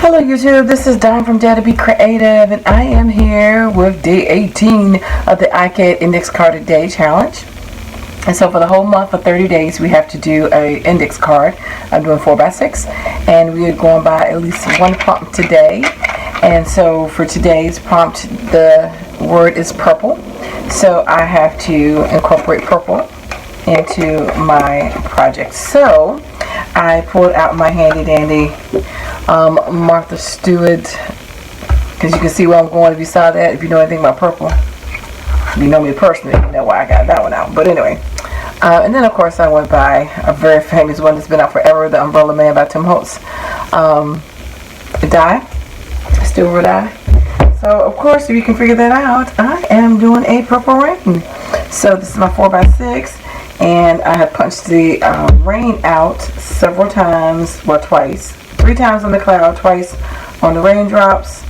Hello YouTube, this is Dawn from DaretoBeCreative, and I am here with day 18 of the ICAD Index Card a Day Challenge. And so for the whole month, for 30 days, we have to do an index card. I'm doing 4x6, and we are going by at least one prompt today. And so for today's prompt, the word is purple. So I have to incorporate purple into my project. So I pulled out my handy dandy Martha Stewart, because you can see where I'm going if you saw that. If you know anything about purple, if you know me personally, you know why I got that one out. But anyway, and then of course I went by a very famous one that's been out forever, The Umbrella Man by Tim Holtz. Die, still will die. So of course, if you can figure that out, I am doing a purple rain. So this is my 4x6. And I have punched the rain out several times, well twice. 3 times on the cloud, twice on the raindrops.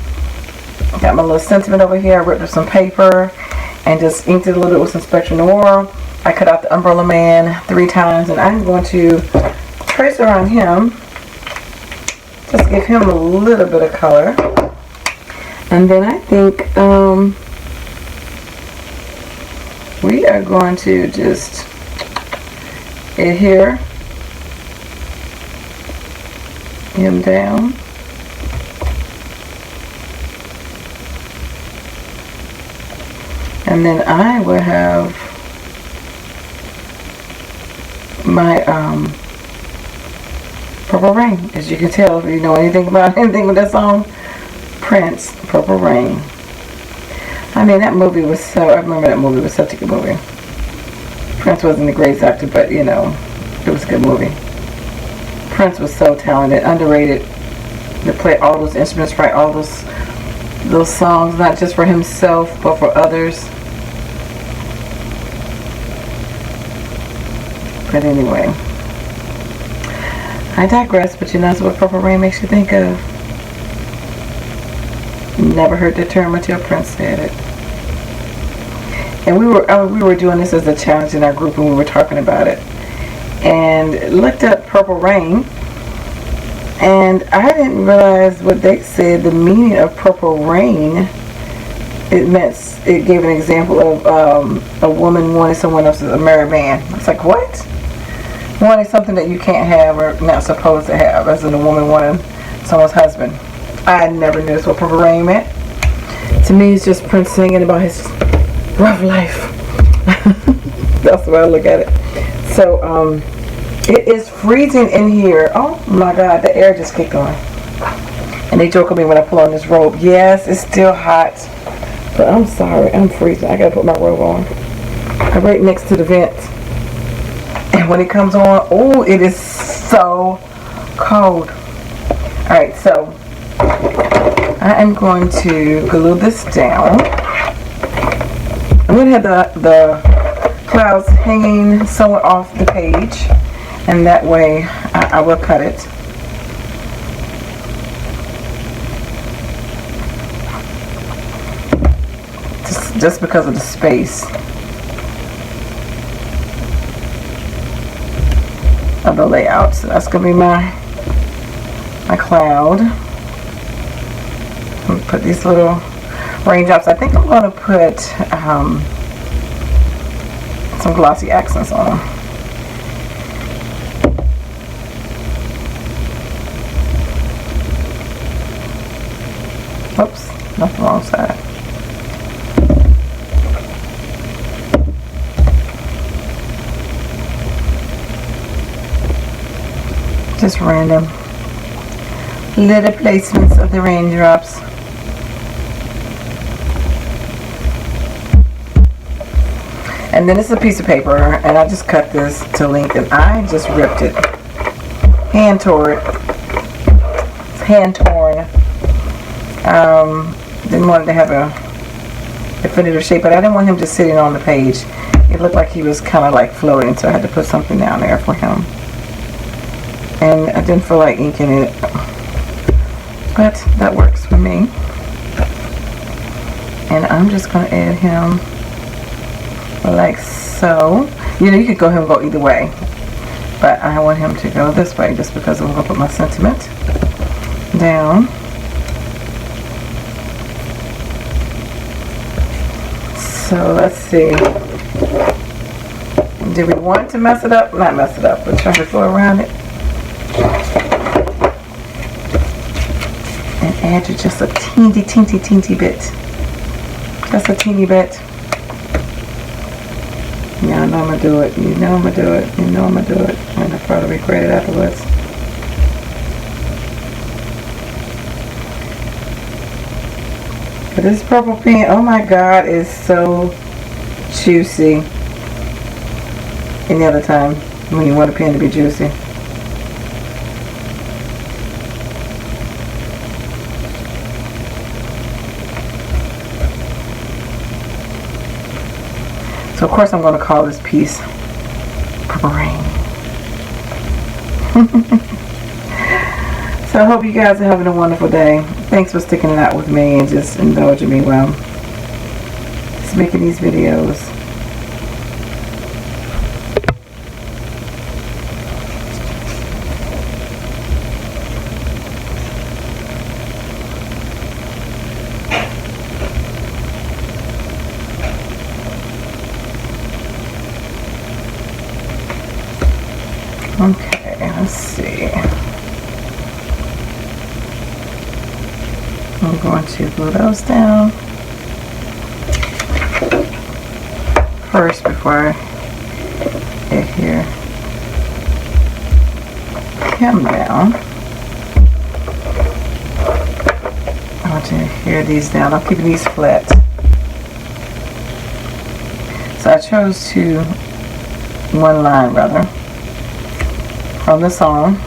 Got my little sentiment over here. I ripped up some paper and just inked it a little bit with some Spectrum Noir. I cut out the Umbrella Man 3 times, and I'm going to trace around him. Just give him a little bit of color. And then I think we are going to just adhere him down. And then I will have my Purple Rain. As you can tell, if you know anything about anything with that song, Prince, Purple Rain. I mean, that movie was so, I remember that movie was such a good movie. Prince wasn't the greatest actor, but you know, it was a good movie. Prince was so talented, underrated, to play all those instruments, write all those songs, not just for himself, but for others. But anyway, I digress, but you know, that's what Purple Rain makes you think of. Never heard the term until Prince said it. And we were doing this as a challenge in our group, and we were talking about it. And looked up Purple Rain, and I didn't realize what they said. The meaning of Purple Rain, it gave an example of a woman wanting someone else's, a married man. It's like, what? Wanting something that you can't have or not supposed to have, as in a woman wanting someone's husband. I never knew that's what Purple Rain meant. To me, it's just Prince singing about his rough life. That's the way I look at it. So it is freezing in here. Oh my god, the air just kicked on. And they joke at me when I pull on this robe. Yes, it's still hot, but I'm sorry, I'm freezing. I gotta put my robe on. I'm right next to the vent, and when it comes on, oh, it is so cold. Alright, so I am going to glue this down. I'm going to have the clouds hanging somewhat off the page, and that way I will cut it. Just because of the space of the layout. So that's going to be my cloud. I'm going to put these little raindrops. I think I'm going to put some glossy accents on them. Oops, that's the wrong side. Just random little placements of the raindrops. And then it's a piece of paper, and I just cut this to length, and I just ripped it. Hand tore it. It's hand torn. Didn't want it to have a definitive shape, but I didn't want him just sitting on the page. It looked like he was kind of like floating, so I had to put something down there for him. And I didn't feel like inking it, but that works for me. And I'm just going to add him like so. You know, you could go ahead and go either way, but I want him to go this way just because I'm going to put my sentiment down. So let's see. Do we want to mess it up? Not mess it up, but try to go around it. And add just a teensy bit. Just a teeny bit. Yeah, I know I'm going to do it. You know I'm going to do it. You know I'm going to do it. And I'll probably regret it afterwards. But this purple pen, oh my God, is so juicy. Any other time when you want a pen to be juicy. So of course I'm going to call this piece Purple Rain. So I hope you guys are having a wonderful day. Thanks for sticking it out with me and just indulging me while just making these videos. Okay, let's see. I'm going to glue those down first before I adhere him down. I want to adhere these down. I'm keeping these flat. So I chose one line rather from the song.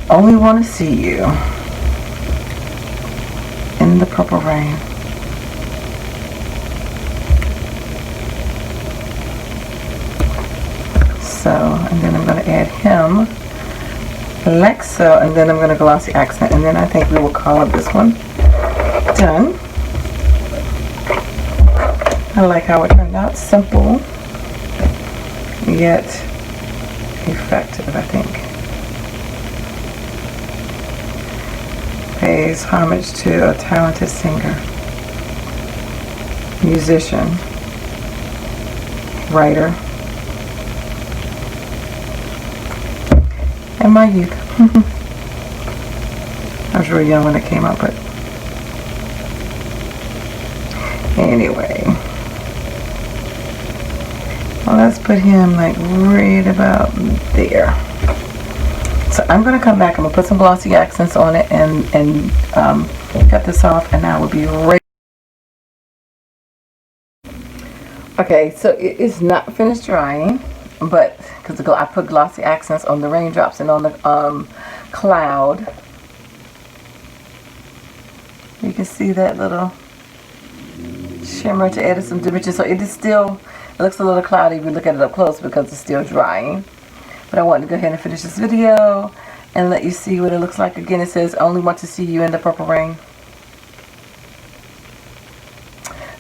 Only want to see you in the purple rain. So, and then I'm going to add him like so, and then I'm going to glossy accent, and then I think we will call this one done. I like how it turned out. Simple, yet effective, I think. Pays homage to a talented singer, musician, writer, and my youth. I was really young when it came out, but anyway. Well, let's put him like right about there. So I'm going to come back. I'm going to put some glossy accents on it and cut this off, and I will be right. Okay, so it is not finished drying, but because I put glossy accents on the raindrops and on the cloud. You can see that little shimmer to add some dimension. So it is still, it looks a little cloudy if you look at it up close because it's still drying. But I wanted to go ahead and finish this video and let you see what it looks like. Again, it says, only want to see you in the purple rain.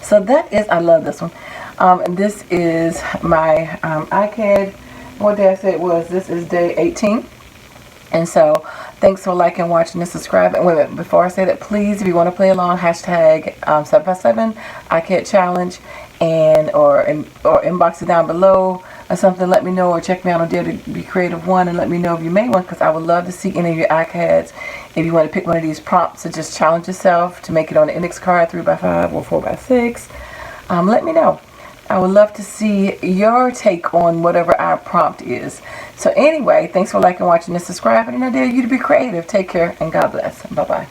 So that is, I love this one. And this is my ICAD. What day I said it was, this is day 18. And so, thanks for liking, watching, and subscribing. Wait a minute, before I say that, please, if you want to play along, hashtag 7x7 ICAD challenge, and or inbox it down below or something. Let me know, or check me out on DaretoBeCreative 1 and let me know if you made one, because I would love to see any of your ICADs. If you want to pick one of these prompts to just challenge yourself to make it on an index card 3x5 or 4x6, let me know. I would love to see your take on whatever our prompt is. So anyway, thanks for liking, watching, and subscribing, and I dare you to be creative. Take care, and God bless. Bye-bye.